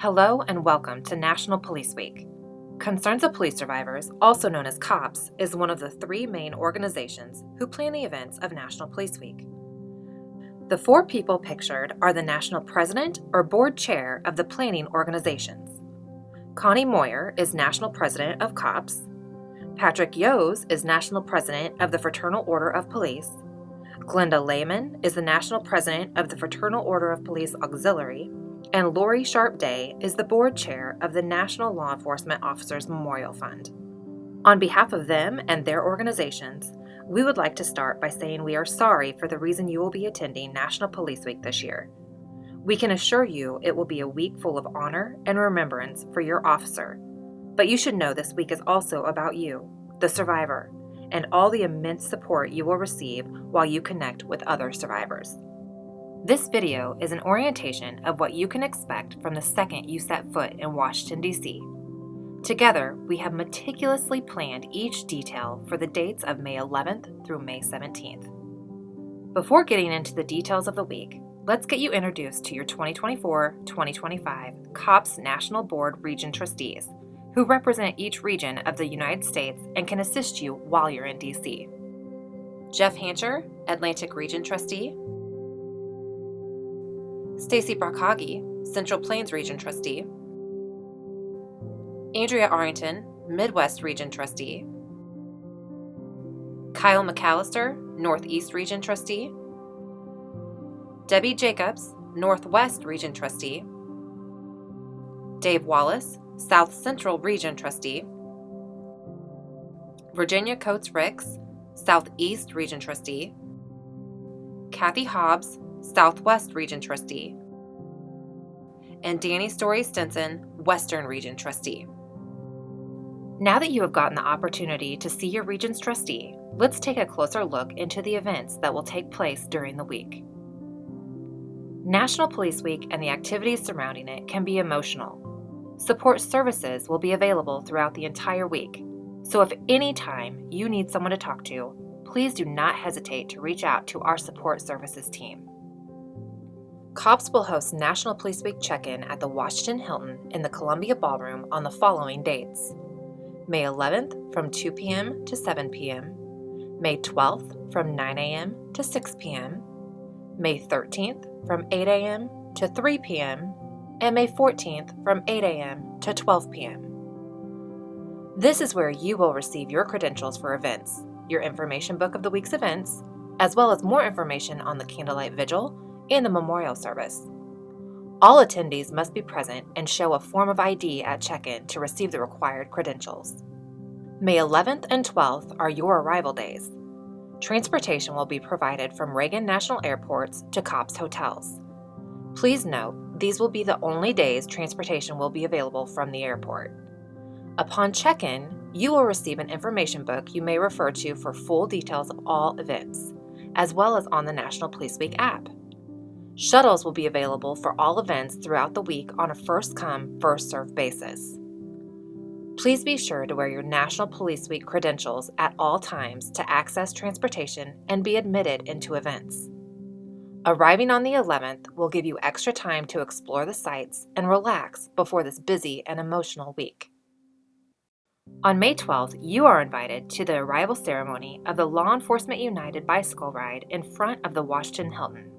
Hello and welcome to National Police Week. Concerns of Police Survivors, also known as C.O.P.S, is one of the three main organizations who plan the events of National Police Week. The four people pictured are the National President or Board Chair of the planning organizations. Connie Moyer is National President of C.O.P.S. Patrick Yose is National President of the Fraternal Order of Police. Glenda Lehman is the National President of the Fraternal Order of Police Auxiliary. And Lori Sharp Day is the board chair of the National Law Enforcement Officers Memorial Fund. On behalf of them and their organizations, we would like to start by saying we are sorry for the reason you will be attending National Police Week this year. We can assure you it will be a week full of honor and remembrance for your officer, but you should know this week is also about you, the survivor, and all the immense support you will receive while you connect with other survivors. This video is an orientation of what you can expect from the second you set foot in Washington, D.C. Together, we have meticulously planned each detail for the dates of May 11th through May 17th. Before getting into the details of the week, let's get you introduced to your 2024-2025 C.O.P.S National Board Region Trustees, who represent each region of the United States and can assist you while you're in D.C. Jeff Hancher, Atlantic Region Trustee. Stacy Brockhage, Central Plains Region Trustee. Andrea Arrington, Midwest Region Trustee. Kyle McAllister, Northeast Region Trustee. Debbie Jacobs, Northwest Region Trustee. Dave Wallace, South Central Region Trustee. Virginia Coates Ricks, Southeast Region Trustee. Kathy Hobbs, Southwest Region Trustee, and Danny Story Stinson, Western Region Trustee. Now that you have gotten the opportunity to see your region's trustee, let's take a closer look into the events that will take place during the week. National Police Week and the activities surrounding it can be emotional. Support services will be available throughout the entire week, so if any time you need someone to talk to, please do not hesitate to reach out to our support services team. C.O.P.S will host National Police Week check-in at the Washington Hilton in the Columbia Ballroom on the following dates: May 11th from 2 p.m. to 7 p.m., May 12th from 9 a.m. to 6 p.m., May 13th from 8 a.m. to 3 p.m., and May 14th from 8 a.m. to 12 p.m. This is where you will receive your credentials for events, your information book of the week's events, as well as more information on the Candlelight vigil and the memorial service. All attendees must be present and show a form of ID at check-in to receive the required credentials. May 11th and 12th are your arrival days. Transportation will be provided from Reagan National Airports to C.O.P.S hotels. Please note, these will be the only days transportation will be available from the airport. Upon check-in, you will receive an information book you may refer to for full details of all events, as well as on the National Police Week app. Shuttles will be available for all events throughout the week on a first-come, first-served basis. Please be sure to wear your National Police Week credentials at all times to access transportation and be admitted into events. Arriving on the 11th will give you extra time to explore the sights and relax before this busy and emotional week. On May 12th, you are invited to the arrival ceremony of the Law Enforcement United bicycle ride in front of the Washington Hilton.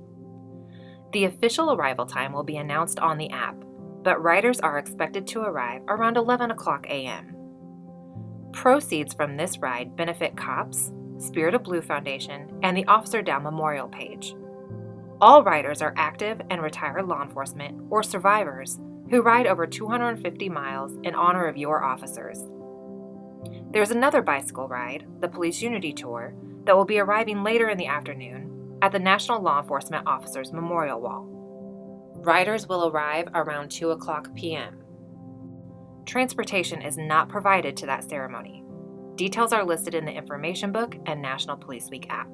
The official arrival time will be announced on the app, but riders are expected to arrive around 11 o'clock a.m. Proceeds from this ride benefit C.O.P.S, Spirit of Blue Foundation, and the Officer Down Memorial page. All riders are active and retired law enforcement or survivors who ride over 250 miles in honor of your officers. There's another bicycle ride, the Police Unity Tour, that will be arriving later in the afternoon at the National Law Enforcement Officers Memorial Wall. Riders will arrive around 2 o'clock p.m. Transportation is not provided to that ceremony. Details are listed in the information book and National Police Week app.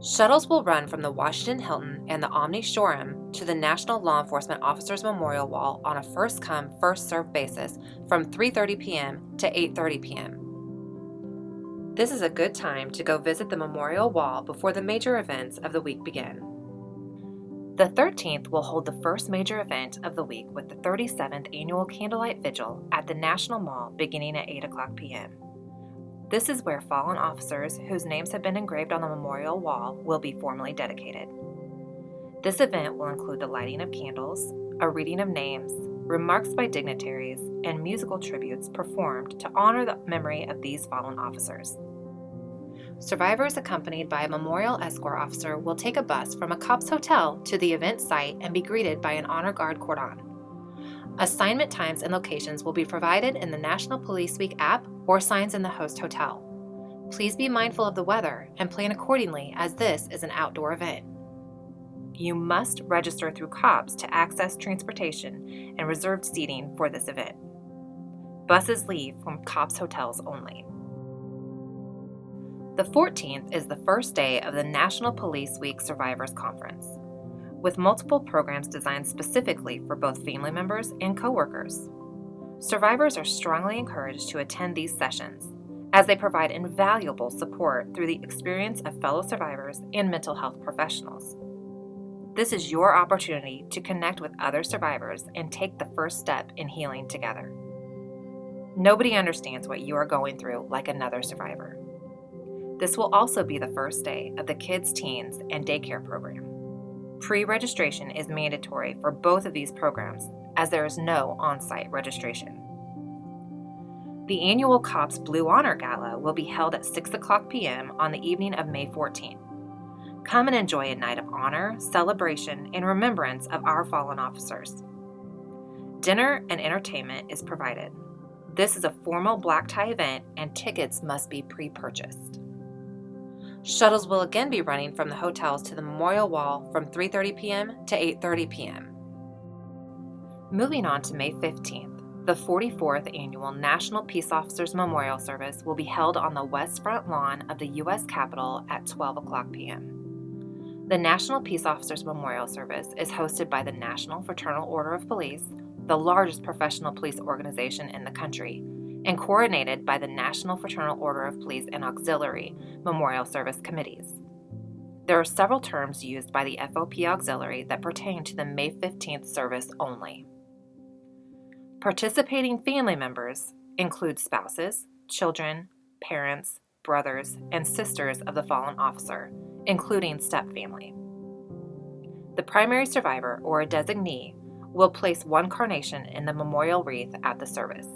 Shuttles will run from the Washington Hilton and the Omni Shoreham to the National Law Enforcement Officers Memorial Wall on a first-come, first-served basis from 3:30 p.m. to 8:30 p.m. This is a good time to go visit the memorial wall before the major events of the week begin. The 13th will hold the first major event of the week with the 37th Annual Candlelight Vigil at the National Mall beginning at 8 o'clock p.m. This is where fallen officers whose names have been engraved on the memorial wall will be formally dedicated. This event will include the lighting of candles, a reading of names, remarks by dignitaries, and musical tributes performed to honor the memory of these fallen officers. Survivors accompanied by a memorial escort officer will take a bus from a C.O.P.S hotel to the event site and be greeted by an honor guard cordon. Assignment times and locations will be provided in the National Police Week app or signs in the host hotel. Please be mindful of the weather and plan accordingly, as this is an outdoor event. You must register through C.O.P.S to access transportation and reserved seating for this event. Buses leave from C.O.P.S hotels only. The 14th is the first day of the National Police Week Survivors Conference, with multiple programs designed specifically for both family members and coworkers. Survivors are strongly encouraged to attend these sessions, as they provide invaluable support through the experience of fellow survivors and mental health professionals. This is your opportunity to connect with other survivors and take the first step in healing together. Nobody understands what you are going through like another survivor. This will also be the first day of the Kids, Teens, and Daycare program. Pre-registration is mandatory for both of these programs, as there is no on-site registration. The annual C.O.P.S Blue Honor Gala will be held at 6 o'clock p.m. on the evening of May 14th. Come and enjoy a night of honor, celebration, and remembrance of our fallen officers. Dinner and entertainment is provided. This is a formal black tie event, and tickets must be pre-purchased. Shuttles will again be running from the hotels to the Memorial Wall from 3:30 p.m. to 8:30 p.m. Moving on to May 15th, the 44th Annual National Peace Officers Memorial Service will be held on the west front lawn of the U.S. Capitol at 12 o'clock p.m. The National Peace Officers Memorial Service is hosted by the National Fraternal Order of Police, the largest professional police organization in the country, and coordinated by the National Fraternal Order of Police and Auxiliary Memorial Service Committees. There are several terms used by the FOP Auxiliary that pertain to the May 15th service only. Participating family members include spouses, children, parents, brothers, and sisters of the fallen officer, including stepfamily. The primary survivor or a designee will place one carnation in the memorial wreath at the service.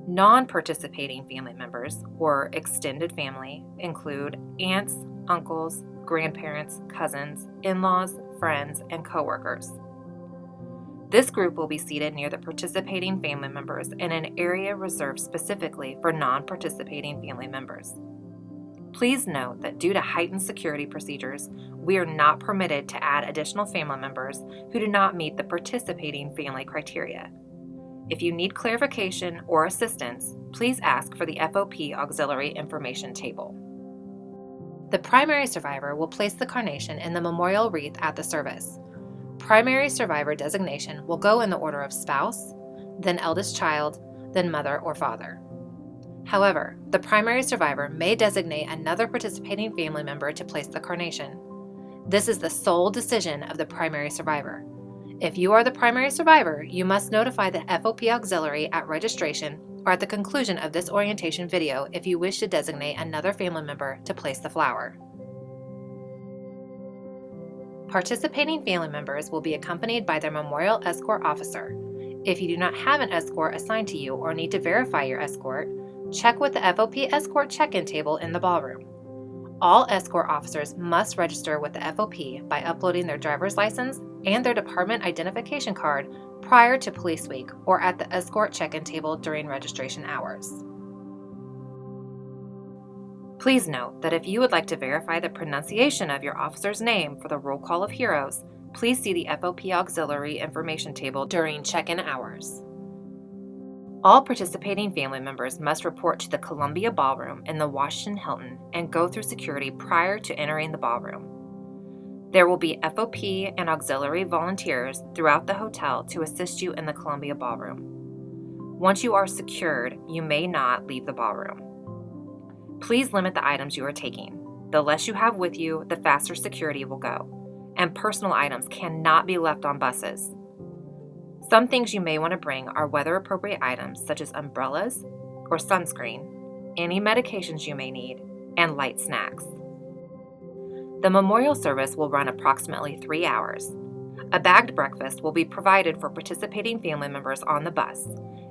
Non-participating family members, or extended family, include aunts, uncles, grandparents, cousins, in-laws, friends, and coworkers. This group will be seated near the participating family members in an area reserved specifically for non-participating family members. Please note that due to heightened security procedures, we are not permitted to add additional family members who do not meet the participating family criteria. If you need clarification or assistance, please ask for the FOP Auxiliary Information Table. The primary survivor will place the carnation in the memorial wreath at the service. Primary survivor designation will go in the order of spouse, then eldest child, then mother or father. However, the primary survivor may designate another participating family member to place the carnation. This is the sole decision of the primary survivor. If you are the primary survivor, you must notify the FOP Auxiliary at registration or at the conclusion of this orientation video if you wish to designate another family member to place the flower. Participating family members will be accompanied by their memorial escort officer. If you do not have an escort assigned to you or need to verify your escort, check with the FOP escort check-in table in the ballroom. All escort officers must register with the FOP by uploading their driver's license and their department identification card prior to Police Week or at the escort check-in table during registration hours. Please note that if you would like to verify the pronunciation of your officer's name for the Roll Call of Heroes, please see the FOP Auxiliary Information Table during check-in hours. All participating family members must report to the Columbia Ballroom in the Washington Hilton and go through security prior to entering the ballroom. There will be FOP and auxiliary volunteers throughout the hotel to assist you in the Columbia Ballroom. Once you are secured, you may not leave the ballroom. Please limit the items you are taking. The less you have with you, the faster security will go, and personal items cannot be left on buses. Some things you may want to bring are weather-appropriate items such as umbrellas or sunscreen, any medications you may need, and light snacks. The memorial service will run approximately 3 hours. A bagged breakfast will be provided for participating family members on the bus,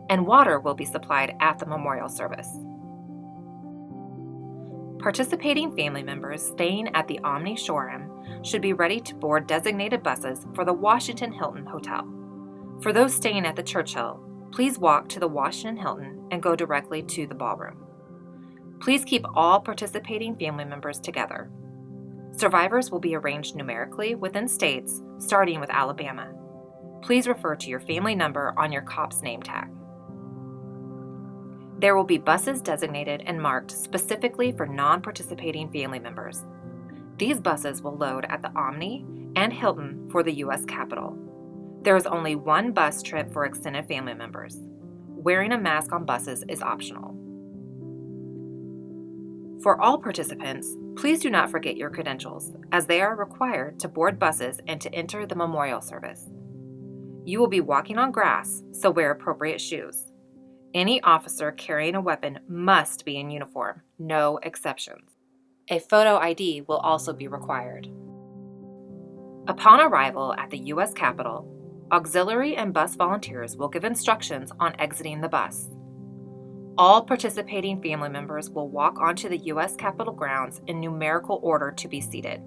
and water will be supplied at the memorial service. Participating family members staying at the Omni Shoreham should be ready to board designated buses for the Washington Hilton Hotel. For those staying at the Churchill, please walk to the Washington Hilton and go directly to the ballroom. Please keep all participating family members together. Survivors will be arranged numerically within states, starting with Alabama. Please refer to your family number on your C.O.P.S name tag. There will be buses designated and marked specifically for non-participating family members. These buses will load at the Omni and Hilton for the U.S. Capitol. There is only one bus trip for extended family members. Wearing a mask on buses is optional. For all participants, please do not forget your credentials, as they are required to board buses and to enter the memorial service. You will be walking on grass, so wear appropriate shoes. Any officer carrying a weapon must be in uniform, no exceptions. A photo ID will also be required. Upon arrival at the U.S. Capitol, auxiliary and bus volunteers will give instructions on exiting the bus. All participating family members will walk onto the U.S. Capitol grounds in numerical order to be seated.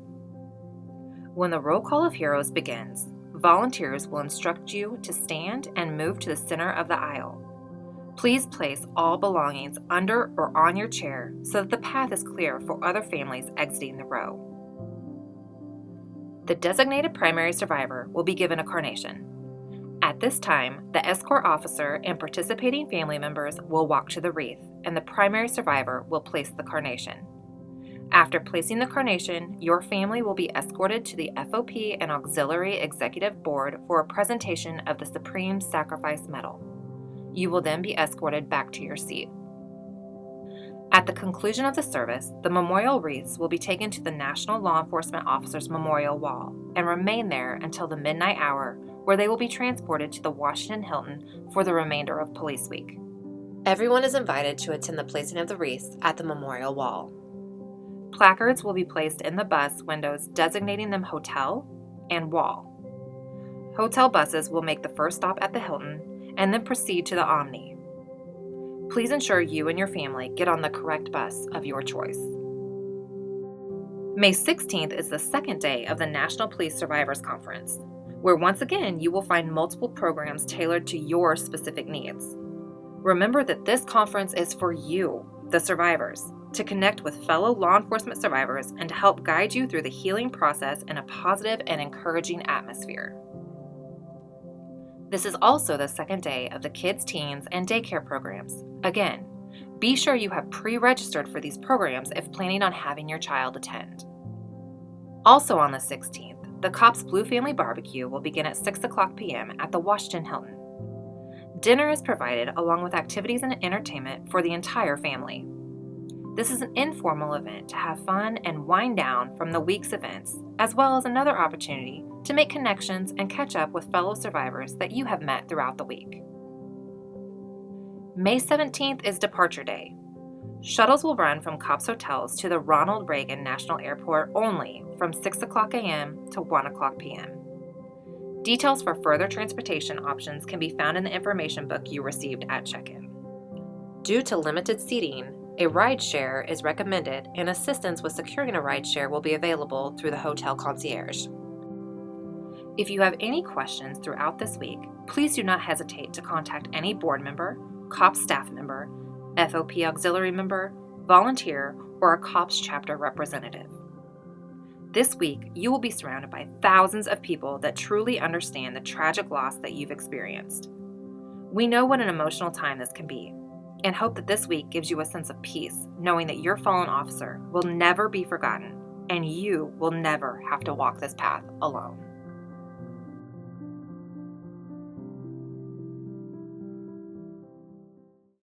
When the roll call of heroes begins, volunteers will instruct you to stand and move to the center of the aisle. Please place all belongings under or on your chair so that the path is clear for other families exiting the row. The designated primary survivor will be given a carnation. At this time, the escort officer and participating family members will walk to the wreath, and the primary survivor will place the carnation. After placing the carnation, your family will be escorted to the FOP and Auxiliary Executive Board for a presentation of the Supreme Sacrifice Medal. You will then be escorted back to your seat. At the conclusion of the service, the memorial wreaths will be taken to the National Law Enforcement Officers Memorial Wall and remain there until the midnight hour, where they will be transported to the Washington Hilton for the remainder of Police Week. Everyone is invited to attend the placing of the wreaths at the memorial wall. Placards will be placed in the bus windows designating them hotel and wall. Hotel buses will make the first stop at the Hilton and then proceed to the Omni. Please ensure you and your family get on the correct bus of your choice. May 16th is the second day of the National Police Survivors Conference, where once again you will find multiple programs tailored to your specific needs. Remember that this conference is for you, the survivors, to connect with fellow law enforcement survivors and to help guide you through the healing process in a positive and encouraging atmosphere. This is also the second day of the kids, teens, and daycare programs. Again, be sure you have pre-registered for these programs if planning on having your child attend. Also on the 16th, the C.O.P.S Blue Family Barbecue will begin at 6:00 p.m. at the Washington Hilton. Dinner is provided along with activities and entertainment for the entire family. This is an informal event to have fun and wind down from the week's events, as well as another opportunity to make connections and catch up with fellow survivors that you have met throughout the week. May 17th is Departure Day. Shuttles will run from C.O.P.S hotels to the Ronald Reagan National Airport only from 6:00 a.m. to 1:00 p.m. Details for further transportation options can be found in the information book you received at check-in. Due to limited seating, a ride share is recommended, and assistance with securing a ride share will be available through the hotel concierge. If you have any questions throughout this week, please do not hesitate to contact any board member, C.O.P.S staff member, FOP auxiliary member, volunteer, or a C.O.P.S chapter representative. This week, you will be surrounded by thousands of people that truly understand the tragic loss that you've experienced. We know what an emotional time this can be, and hope that this week gives you a sense of peace, knowing that your fallen officer will never be forgotten, and you will never have to walk this path alone.